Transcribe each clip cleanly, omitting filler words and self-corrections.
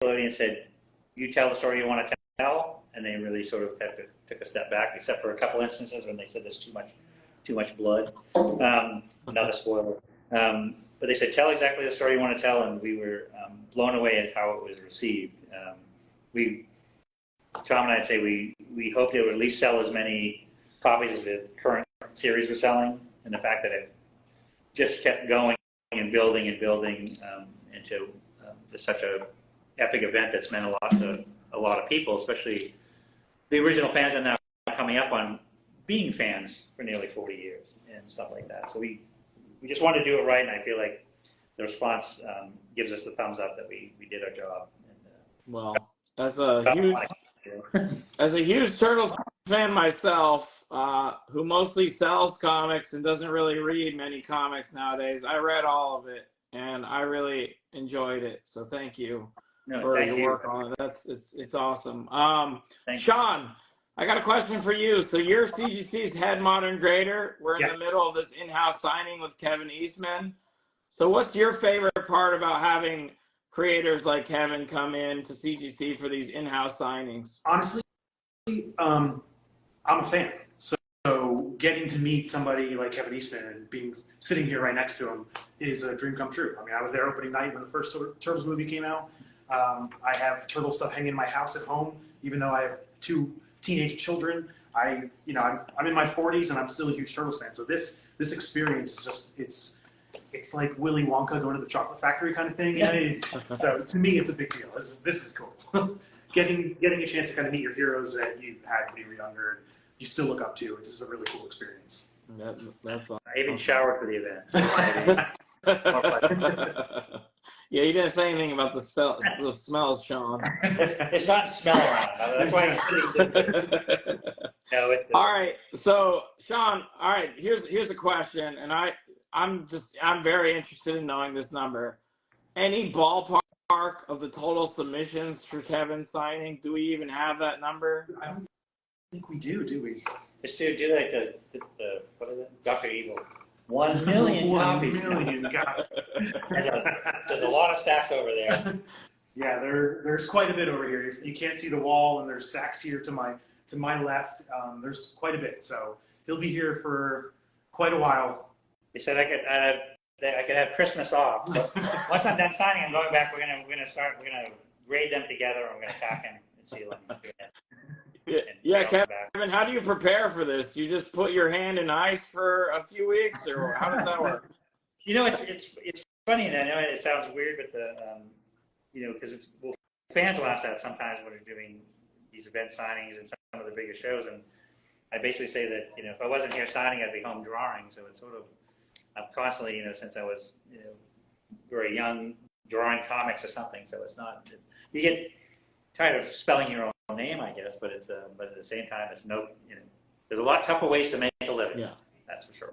Nickelodeon said, "You tell the story you want to tell," and they really sort of took a step back, except for a couple instances when they said there's too much blood. Another spoiler. But they said, "Tell exactly the story you want to tell," and we were blown away at how it was received. Tom and I'd say we hoped it would at least sell as many copies as the current series was selling, and the fact that it just kept going and building into such a epic event that's meant a lot to a lot of people, especially the original fans are now coming up on being fans for nearly 40 years and stuff like that. So we just wanted to do it right, and I feel like the response gives us the thumbs up that we did our job. And, well, as a huge Turtles fan myself, who mostly sells comics and doesn't really read many comics nowadays, I read all of it and I really enjoyed it. So thank you for your work on it. It's awesome. Sean, I got a question for you. So you're CGC's head modern grader. We're in the middle of this in-house signing with Kevin Eastman. So what's your favorite part about having creators like Kevin come in to CGC for these in-house signings? Honestly, I'm a fan. So getting to meet somebody like Kevin Eastman and sitting here right next to him is a dream come true. I mean, I was there opening night when the first Turtles movie came out. I have Turtle stuff hanging in my house at home, even though I have 2 teenage children. I'm in my 40s and I'm still a huge Turtles fan. So this experience is just it's like Willy Wonka going to the chocolate factory kind of thing. So to me, it's a big deal. This is cool. Getting a chance to kind of meet your heroes that you had when you were younger, you still look up to. This is a really cool experience. That's awesome. I even showered for the event. Yeah, you didn't say anything about the smells, Sean. It's not smell around. That's why it's no. All right, so Sean. All right, here's a question, and I'm very interested in knowing this number. Any ballpark of the total submissions for Kevin's signing? Do we even have that number? I don't think we do we? Just do like the what is it? Dr. Evil. 1 million copies. 1 million copies. There's a lot of stacks over there. Yeah, there's quite a bit over here. You can't see the wall, and there's stacks here to my left. There's quite a bit. So he'll be here for quite a while. He said I could have Christmas off. But once I'm done signing, I'm going back. We're gonna grade them together. I'm gonna pack them and seal them. Yeah, Kevin, how do you prepare for this? Do you just put your hand in ice for a few weeks, or how does that work? It's funny, and I know it sounds weird, but because fans will ask that sometimes when we're doing these event signings and some of the bigger shows, and I basically say that if I wasn't here signing, I'd be home drawing. So it's sort of I'm constantly since I was very young drawing comics or something. So it's not you get tired of spelling your own name, I guess, but but at the same time, it's there's a lot tougher ways to make a living. Yeah, that's for sure.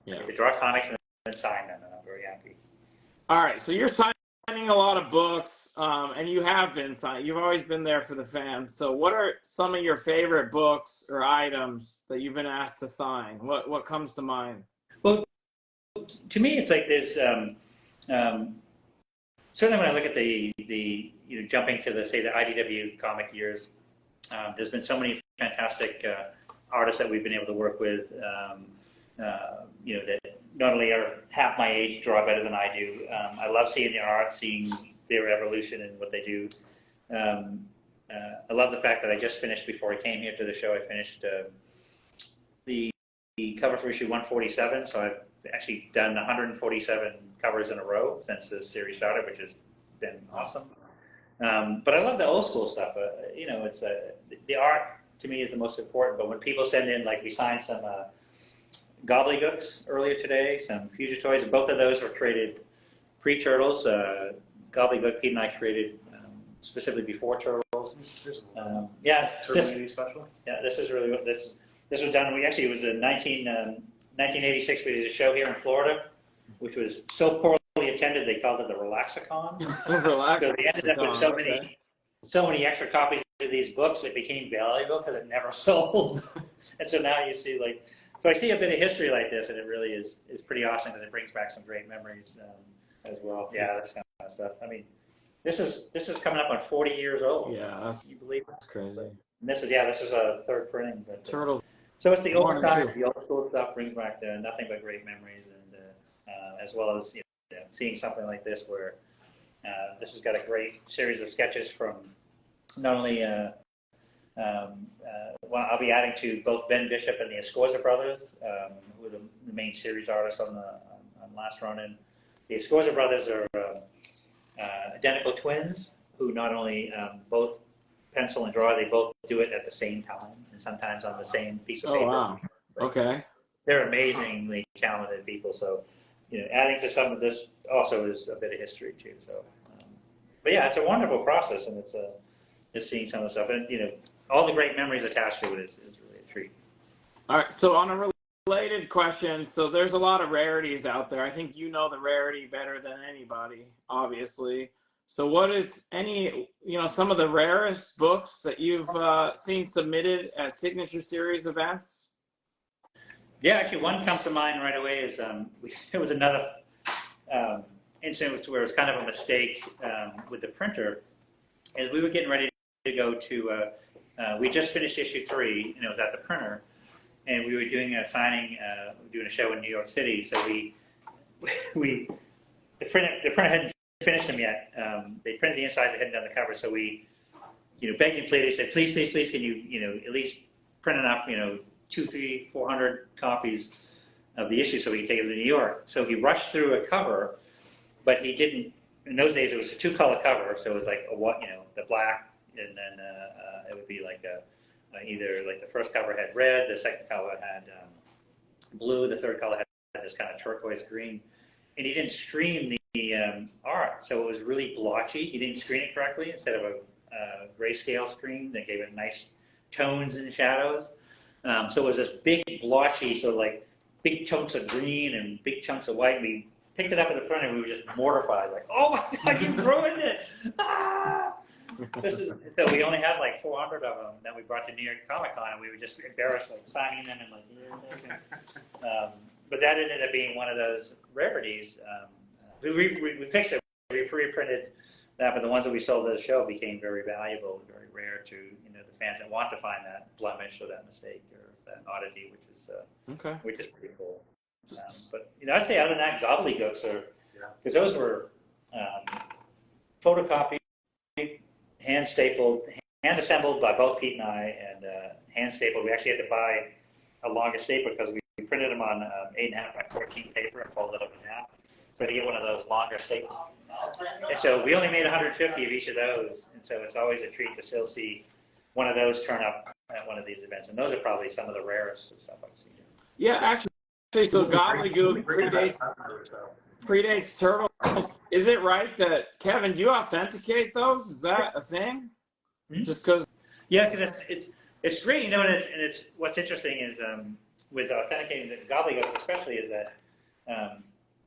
Yeah, you draw comics and then sign them, and I'm very happy. All right, so you're signing a lot of books, and you have been signing. You've always been there for the fans. So, what are some of your favorite books or items that you've been asked to sign? What comes to mind? Well, to me, it's like there's certainly when I look at the jumping to the IDW comic years, there's been so many fantastic artists that we've been able to work with. That not only are half my age draw better than I do. I love seeing their art, seeing their evolution and what they do. I love the fact that I just finished before I came here to the show. I finished the cover for issue 147, so I've actually done 147 covers in a row since the series started, which has been awesome. But I love the old school stuff. It's the art to me is the most important. But when people send in, like we signed some Gobbledygooks earlier today, some Future Toys, and both of those were created pre-Turtles. Gobbledygook Pete and I created specifically before Turtles. Yeah, Turtle special. Yeah, this is really this was done. It was in 1986. We did a show here in Florida, which was so poorly attended they called it the Relaxicon. So they ended up with so many extra copies of these books. It became valuable because it never sold. And so now you see so I see a bit of history like this, and it really is pretty awesome because it brings back some great memories as well. Yeah, that's kind of stuff. I mean, This is coming up on 40 years old. Yeah, that's Can you believe it? crazy. And this is a third printing. But, Turtle. so it's the old 1 and time, 2. the old school stuff brings back nothing but great memories, and as well as seeing something like this where this has got a great series of sketches from not only. Well, I'll be adding to both Ben Bishop and the Escorza brothers, who are the main series artists on Last Ronin. The Escorza brothers are identical twins who not only both pencil and draw, they both do it at the same time and sometimes on the same piece of Oh, paper. wow. Okay. They're amazingly talented people. So, adding to some of this also is a bit of history too. So, but yeah, it's a wonderful process, and it's just seeing some of the stuff, and all the great memories attached to it is really a treat. All right. So on a related question, so there's a lot of rarities out there. I think you know the rarity better than anybody, obviously. So what is some of the rarest books that you've seen submitted as signature series events? Yeah, actually, one comes to mind right away is it was another incident where it was kind of a mistake with the printer. As we were getting ready to go to, we just finished issue 3, and it was at the printer, and we were doing a signing, doing a show in New York City. So the printer hadn't finished them yet. They printed the insides, they hadn't done the cover. So we, begged and pleaded. They said, please, can you, at least print enough, 200, 300, 400 copies of the issue so we could take it to New York. So he rushed through a cover, but he didn't. In those days, it was a 2-color cover, so it was like the black, and then it would be like either like the first cover had red, the second color had blue, the third color had this kind of turquoise green, and he didn't stream the art, so it was really blotchy. He didn't screen it correctly. Instead of a grayscale screen that gave it nice tones and shadows, so it was this big blotchy, so like big chunks of green and big chunks of white. We picked it up at the front and we were just mortified, like, oh my God, you ruined it! Ah! So we only had like 400 of them that we brought to New York Comic Con, and we were just embarrassed, like signing them and like. But that ended up being one of those rarities. We fixed it. We reprinted that, but the ones that we sold at the show became very valuable, very rare to the fans that want to find that blemish or that mistake or that oddity, which is pretty cool. But I'd say other than that, gobbledygooks are, because those were photocopied, hand stapled, hand assembled by both Pete and I, and hand stapled. We actually had to buy a longer stapler because we printed them on 8.5 by 14 paper and folded them in half. So to get one of those longer staples. And so we only made 150 of each of those, and so it's always a treat to still see one of those turn up at one of these events. And those are probably some of the rarest of stuff I've seen. Yeah, actually, so gobbledygook predates Turtles. Is it right that, Kevin, do you authenticate those? Is that a thing? Mm-hmm. Just because? Yeah, because it's great, and it's what's interesting is with authenticating the gobbledygooks especially is that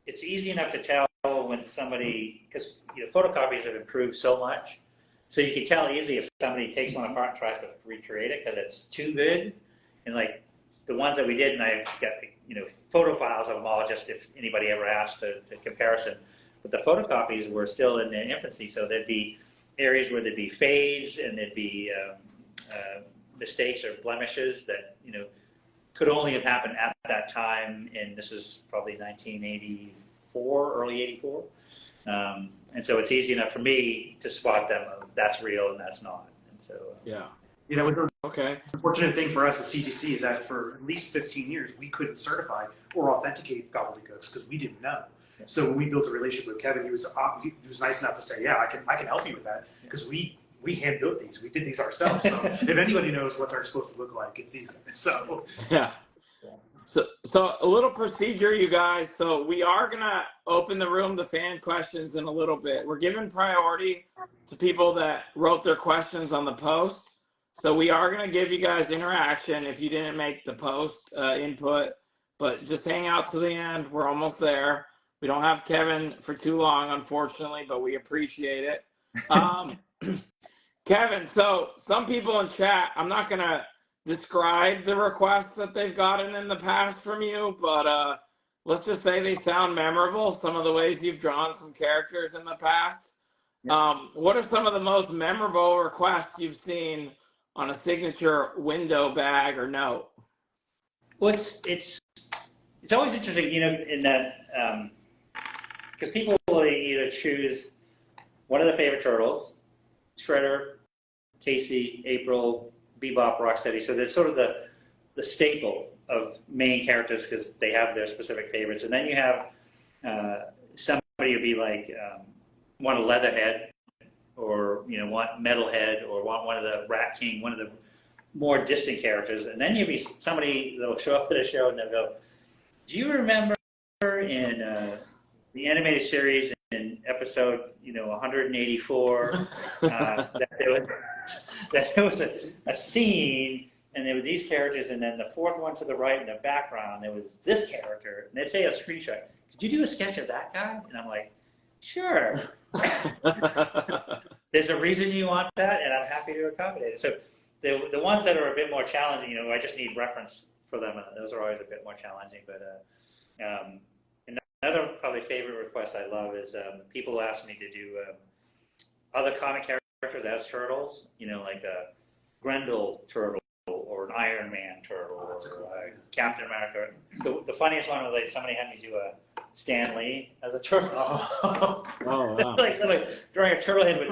it's easy enough to tell when somebody, because photocopies have improved so much, so you can tell easily if somebody takes one apart and tries to recreate it because it's too good. And like the ones that we did, and I've got photo files of them all, just if anybody ever asked to comparison. But the photocopies were still in their infancy, so there'd be areas where there'd be fades and there'd be mistakes or blemishes that could only have happened at that time. And this is probably 1984, early 84. And so it's easy enough for me to spot them. That's real and that's not. And so Okay. The unfortunate thing for us at CGC is that for at least 15 years, we couldn't certify or authenticate gobbledygooks because we didn't know. Yeah. So when we built a relationship with Kevin, he was nice enough to say, yeah, I can help you with that because we hand built these. We did these ourselves. So if anybody knows what they're supposed to look like, it's these guys. So yeah. So a little procedure, you guys. So we are gonna open the room to fan questions in a little bit. We're giving priority to people that wrote their questions on the post. So we are going to give you guys interaction if you didn't make the post input, but just hang out to the end. We're almost there. We don't have Kevin for too long, unfortunately, but we appreciate it. Kevin, so some people in chat, I'm not going to describe the requests that they've gotten in the past from you, but let's just say they sound memorable, some of the ways you've drawn some characters in the past. What are some of the most memorable requests you've seen on a signature window bag or note? Well, it's always interesting, in that because people will either choose one of their favorite turtles, Shredder, Casey, April, Bebop, Rocksteady. So there's sort of the staple of main characters because they have their specific favorites, and then you have somebody who'd be like want a Leatherhead, or want Metalhead, or want one of the Rat King, one of the more distant characters, and then you'd be somebody that'll show up at a show and they'll go, "Do you remember in the animated series in episode 184 that there was a scene?" And there were these characters, and then the fourth one to the right in the background, there was this character. And they'd say a screenshot, "Could you do a sketch of that guy?" And I'm like, "Sure." There's a reason you want that, and I'm happy to accommodate it. So the ones that are a bit more challenging, I just need reference for them, and those are always a bit more challenging. But another probably favorite request I love is people ask me to do other comic characters as turtles, like a Grendel turtle, or an Iron Man turtle, or cool. Captain America. The funniest one was like somebody had me do a Stan Lee as a turtle. Oh, wow. like drawing a turtle head with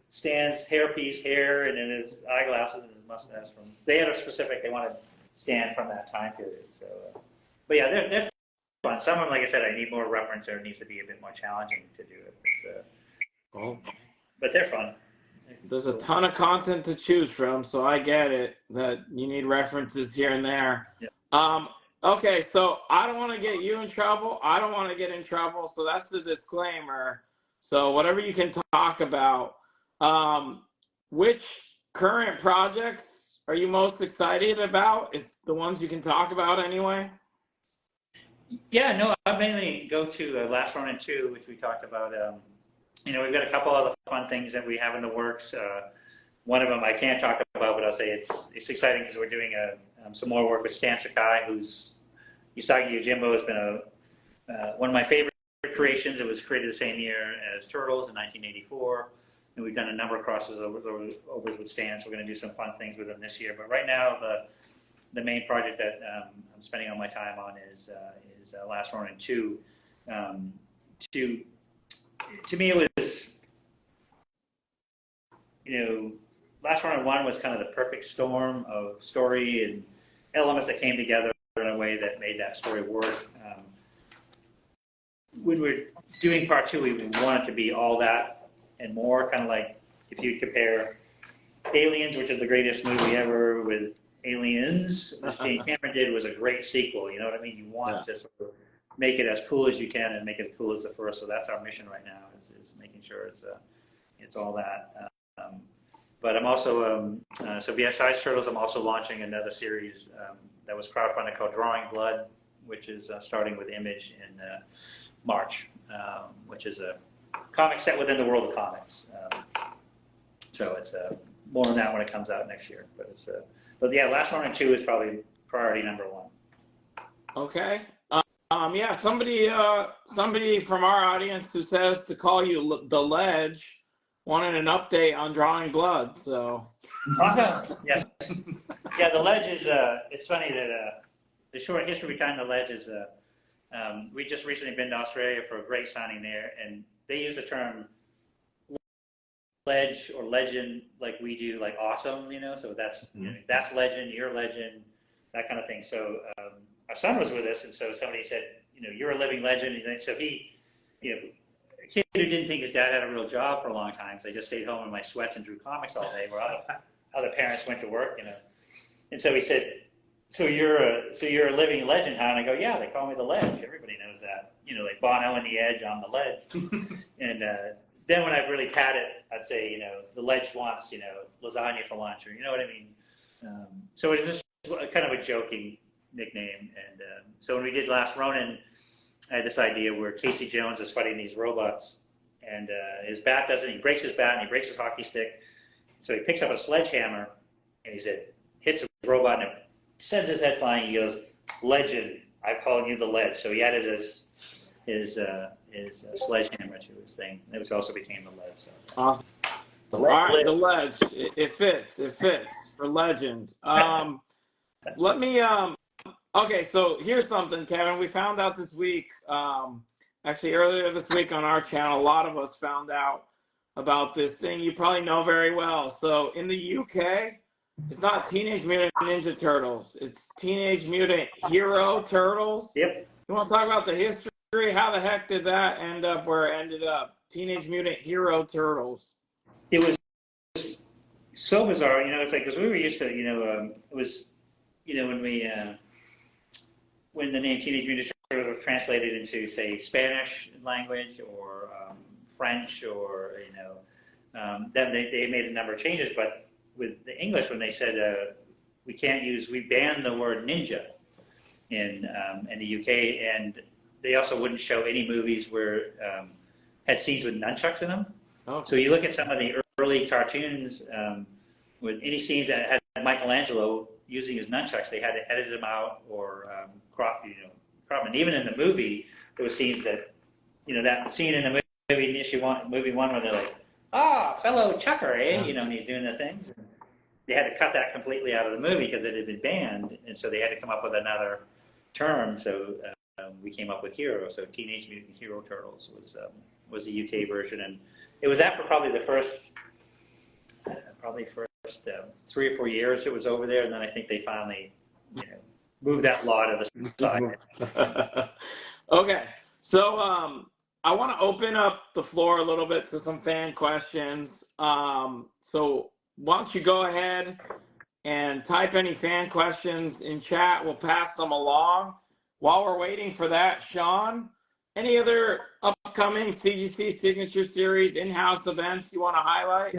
Stan's hairpiece, hair, and then his eyeglasses and his mustache. They had a specific. They wanted Stan from that time period. So, but yeah, they're fun. Some of them, like I said, I need more reference, or it needs to be a bit more challenging to do it. But they're fun. There's a ton of content to choose from, so I get it that you need references here and there. Yeah. Okay, so I don't want to get you in trouble. I don't want to get in trouble, so that's the disclaimer. So whatever you can talk about. Which current projects are you most excited about? If the ones you can talk about anyway. Yeah, no, I mainly go to Last Ronin 2, which we talked about. We've got a couple other fun things that we have in the works. One of them I can't talk about, but I'll say it's exciting because we're doing some more work with Stan Sakai, who's Usagi Yojimbo has been one of my favorite creations. It was created the same year as Turtles in 1984, and we've done a number of crossovers with Stan. So we're going to do some fun things with him this year. But right now, the main project that I'm spending all my time on is Last Ronin 2. To me, it was, Last Ronin 1 was kind of the perfect storm of story and elements that came together in a way that made that story work. When we're doing part 2, we want it to be all that and more, kind of like if you compare Aliens, which is the greatest movie ever, with Aliens, which Jane Cameron did, was a great sequel. You know what I mean? You want to sort of make it as cool as you can and make it as cool as the first. So that's our mission right now, is making sure it's all that. But I'm also, so besides Turtles, I'm also launching another series that was crowdfunded called Drawing Blood, which is starting with Image in March, which is a comic set within the world of comics. So it's more on that when it comes out next year. But yeah, Last Ronin 2 is probably priority number 1. Okay. Yeah, somebody from our audience who says to call you the Ledge wanted an update on Drawing Blood. So awesome. Yes. Yeah, the Ledge is. It's funny that the short history behind the Ledge is. We just recently been to Australia for a great signing there, and they use the term ledge or legend like we do, like awesome. So that's that's legend, you're legend, that kind of thing. So our son was with us, and so somebody said, you're a living legend. And so he, a kid who didn't think his dad had a real job for a long time, so they just stayed home in my sweats and drew comics all day, where other parents went to work, And so he said, so you're a living legend, huh? And I go, yeah, they call me the Ledge. Everybody knows that. Like Bono and the Edge, I'm the Ledge. And then when I really pat it, I'd say, the Ledge wants, lasagna for lunch, or you know what I mean. So it's just kind of a joking nickname. And so when we did Last Ronin, I had this idea where Casey Jones is fighting these robots, and his bat he breaks his bat and he breaks his hockey stick. So he picks up a sledgehammer and hits a robot and it sends his head flying. He goes, "Legend, I'm calling you the Ledge." So he added his his sledgehammer to his thing, which also became the lead. So. Awesome. All right, the ledge. It fits. It fits for legend. Let me. Okay, so here's something, Kevin. We found out this week. Actually, earlier this week on our channel, a lot of us found out about this thing you probably know very well. So in the UK, it's not Teenage Mutant Ninja Turtles. It's Teenage Mutant Hero Turtles. Yep. You want to talk about the history? How the heck did that end up where it ended up? Teenage Mutant Hero Turtles. It was so bizarre, it's like, because we were used to, it was, when the name Teenage Mutant Turtles was translated into, say, Spanish language or French or, then they made a number of changes, but with the English, when they said we banned the word ninja in the UK, and they also wouldn't show any movies where had scenes with nunchucks in them. Oh. So you look at some of the early cartoons with any scenes that had Michelangelo using his nunchucks, they had to edit them out or crop. And even in the movie, there were scenes that, that scene in the movie one, where they're like, fellow chucker, eh? And he's doing the things. They had to cut that completely out of the movie because it had been banned, and so they had to come up with another term. So we came up with Hero. So Teenage Mutant Hero Turtles was the UK version, and it was that for probably the first 3 or 4 years it was over there, and then I think they finally, moved that law to the side. Okay, so I want to open up the floor a little bit to some fan questions. So why don't you go ahead and type any fan questions in chat? We'll pass them along. While we're waiting for that, Sean, any other upcoming CGC Signature Series in-house events you want to highlight?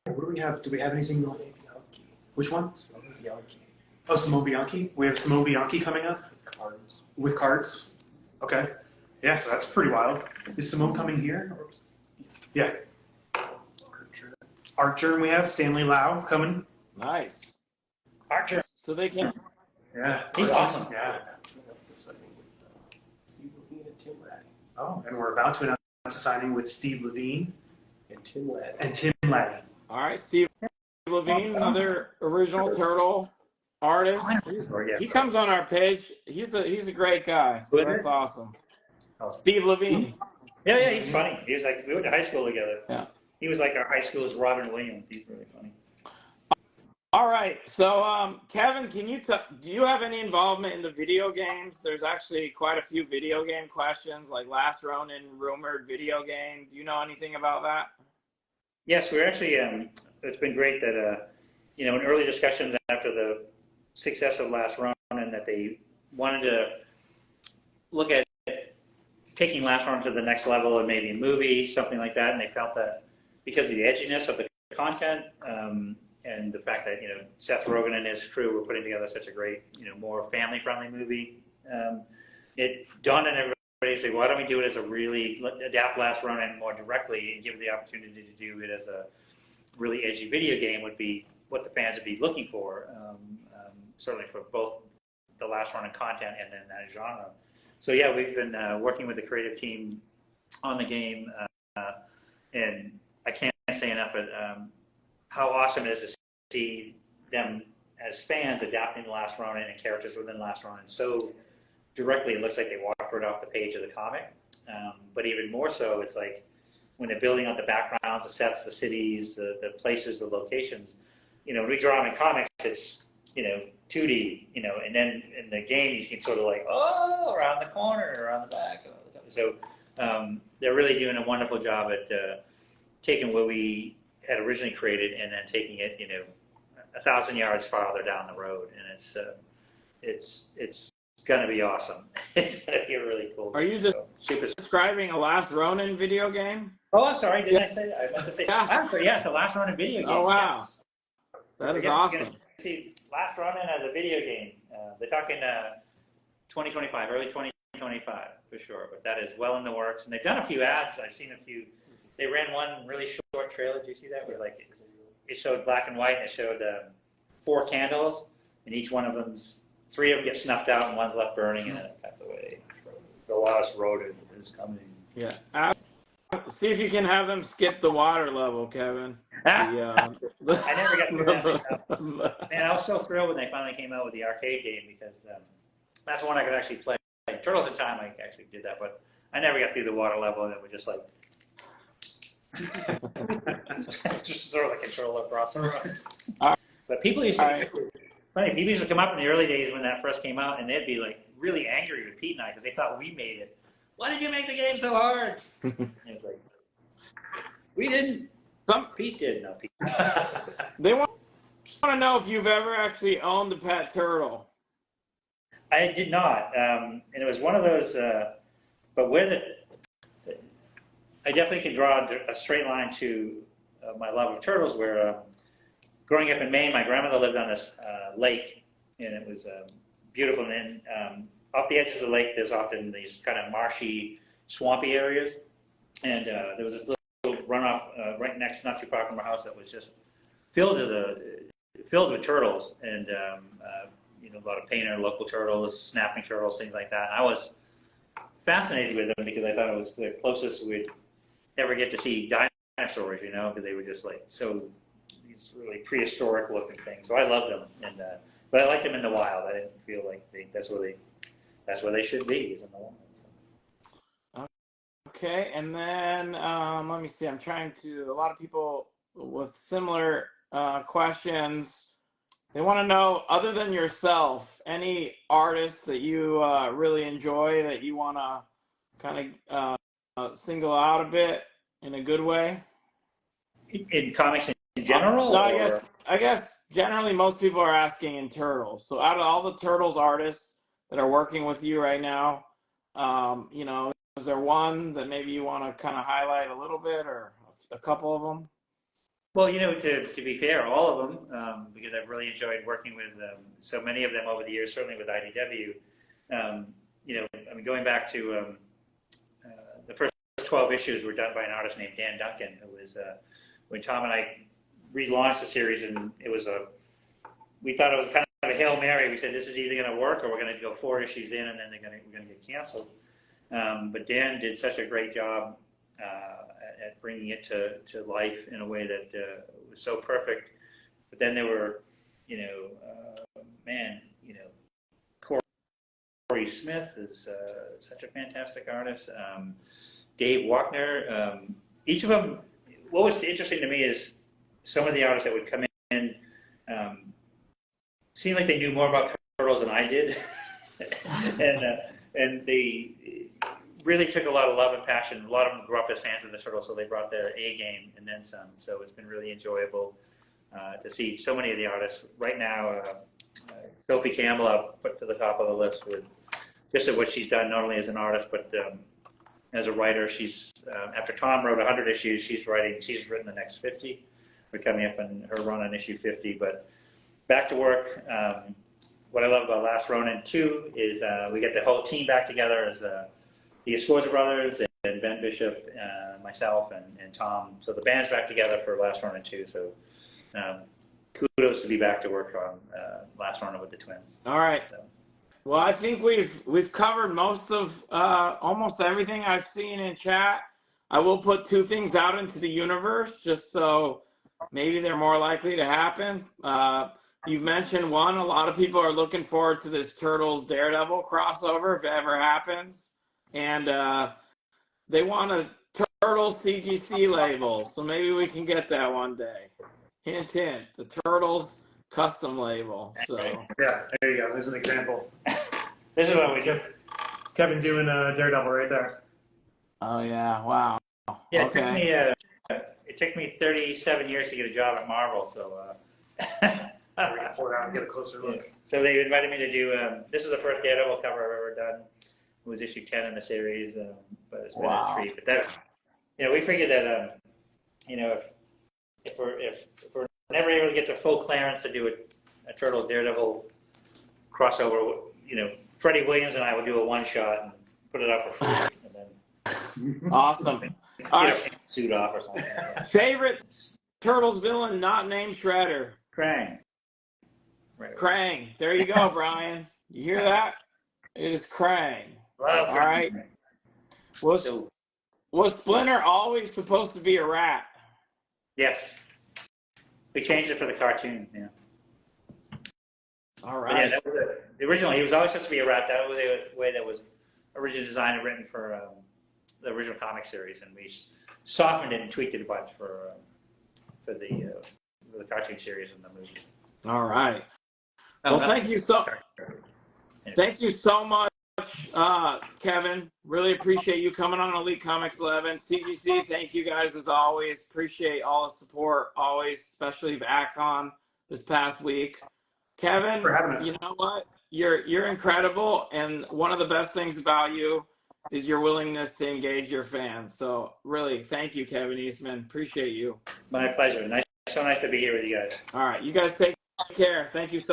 What do we have? Do we have anything going? Which one? Simone Bianchi. Oh, Simone Bianchi. We have Simone Bianchi coming up with cards. Okay. Yeah, so that's pretty wild. Is Simone coming here? Yeah. Archer, and we have Stanley Lau coming. Nice. Archer. So they can. Yeah. He's awesome. Yeah. Oh, and we're about to announce a signing with Steve Levine and Tim Laddie. All right, Steve Levine, another original Turtle artist. He comes on our page. He's a great guy. So that's awesome. Steve Levine. Yeah, he's funny. He was like, we went to high school together. Yeah. He was like our high school's Robin Williams. He's really funny. All right. So, Kevin, do you have any involvement in the video games? There's actually quite a few video game questions, like Last Ronin rumored video game. Do you know anything about that? Yes, we're actually. It's been great that in early discussions after the success of Last Ronin, that they wanted to look at taking Last Ronin to the next level and maybe a movie, something like that, and they felt that because of the edginess of the content. And the fact that Seth Rogen and his crew were putting together such a great more family-friendly movie, it dawned on everybody, say, why don't we do it as a really adapt Last Ronin more directly and give it the opportunity to do it as a really edgy video game would be what the fans would be looking for, certainly for both the Last Ronin content and then that genre. So yeah, we've been working with the creative team on the game, and I can't say enough how awesome it is to see them as fans adapting the Last Ronin and characters within Last Ronin so directly. It looks like they walked right off the page of the comic. But even more so, it's like when they're building out the backgrounds, the sets, the cities, the places, the locations. When we draw them in comics, it's 2D, and then in the game you can sort of like, around the corner, around the back. So they're really doing a wonderful job at taking what we had originally created and then taking it, 1,000 yards farther down the road, and it's going to be awesome. It's going to be a really cool. Are you just describing a Last Ronin video game? Oh, I'm sorry. Didn't I say that? I meant to say. Yeah, it's a Last Ronin video game. Oh wow, yes. That is awesome. See, Last Ronin as a video game. They're talking 2025, early 2025 for sure. But that is well in the works, and they've done a few ads. I've seen a few. They ran one really short trailer. Did you see that? It was like it showed black and white, and it showed 4 candles, and each one of them's 3 of them get snuffed out, and one's left burning, and then it cuts away. the last rodent is coming. Yeah. See if you can have them skip the water level, Kevin. I never got through that myself. Man, Man, I was so thrilled when they finally came out with the arcade game because that's one I could actually play. Like, Turtles in Time, I actually did that, but I never got through the water level, and it was just like just throw the controller across the room. But people used to funny. People used to come up in the early days when that first came out, and they'd be like really angry with Pete and I because they thought we made it. Why did you make the game so hard? And it was like, we didn't. Pete did. No, Pete. They want to know if you've ever actually owned a pet turtle. I did not, and it was one of those. But I definitely can draw a straight line to my love of turtles. Where growing up in Maine, my grandmother lived on this lake, and it was beautiful. And then off the edges of the lake, there's often these kind of marshy, swampy areas, and there was this little runoff right next, not too far from our house, that was just filled with turtles, and a lot of painter, local turtles, snapping turtles, things like that. And I was fascinated with them because I thought it was the closest we'd ever get to see dinosaurs, because they were just like these really prehistoric looking things. So I loved them, and but I liked them in the wild. I didn't feel like that's where they should be, is in the wild. So. Okay, and then let me see. I'm trying to. A lot of people with similar questions. They want to know, other than yourself, any artists that you really enjoy that you want to kind of single out a bit in a good way? In comics in general? No, I guess generally most people are asking in Turtles. So out of all the Turtles artists that are working with you right now, is there one that maybe you want to kind of highlight a little bit, or a couple of them? Well, to be fair, all of them, because I've really enjoyed working with so many of them over the years, certainly with IDW. Going back to the first 12 issues were done by an artist named Dan Duncan, who was, when Tom and I relaunched the series, and we thought it was kind of a Hail Mary. We said, this is either going to work or we're going to go 4 issues in and then we're going to get canceled. But Dan did such a great job at bringing it to life in a way that was so perfect. But then there were, Corey Smith is such a fantastic artist. Dave Wachner. Each of them, what was interesting to me is some of the artists that would come in seemed like they knew more about turtles than I did. and they really took a lot of love and passion. A lot of them grew up as fans of the Turtles, so they brought their A game and then some. So it's been really enjoyable to see so many of the artists. Right now, Sophie Campbell I've put to the top of the list with just what she's done, not only as an artist, but as a writer. She's after Tom wrote 100 issues, she's written the next 50. We're coming up on her run on issue 50, but back to work. What I love about Last Ronin 2 is we get the whole team back together as the Escorza brothers and Ben Bishop, myself, and Tom. So the band's back together for Last Ronin 2. So kudos to be back to work on Last Ronin with the twins. All right. So. Well, I think we've covered most of almost everything I've seen in chat. I will put 2 things out into the universe just so maybe they're more likely to happen. You've mentioned one. A lot of people are looking forward to this Turtles Daredevil crossover if it ever happens. And they want a Turtles CGC label. So maybe we can get that one day. Hint, hint. The Turtles custom label. So Yeah, there you go. There's an example. This is what we do. Kevin doing Daredevil right there. Oh yeah! Wow. Yeah, Okay. it took me 37 years to get a job at Marvel. So We're gonna pull it out and get a closer look. So they invited me to do. This is the first Daredevil cover I've ever done. It was issue 10 in the series, but it's been a treat. But that's, we figured that, if we're never able to get to full clearance to do a Turtle Daredevil crossover, Freddie Williams and I will do a one-shot and put it out for free, and then Awesome. All right. suit off or something. Favorite Turtles villain not named Shredder? Krang. Krang. There you go, Brian. You hear that? It is Krang. Love All right. Was So, was Splinter always supposed to be a rat? yes. We changed it for the cartoon, yeah. All But yeah, right. that was it. Originally, he was always supposed to be a rat. That was the way that was originally designed and written for the original comic series, and we softened it and tweaked it a bunch for the cartoon series and the movie. All right. Oh, Well, no. thank you so much, Kevin. Really appreciate you coming on Elite Comics 11. CGC, thank you guys as always. Appreciate all the support always, especially VACCON this past week. Kevin, For having us. you know what? You're incredible, and one of the best things about you is your willingness to engage your fans. So really, thank you, Kevin Eastman. Appreciate you. My pleasure. So nice to be here with you guys. All right, you guys take care. Thank you so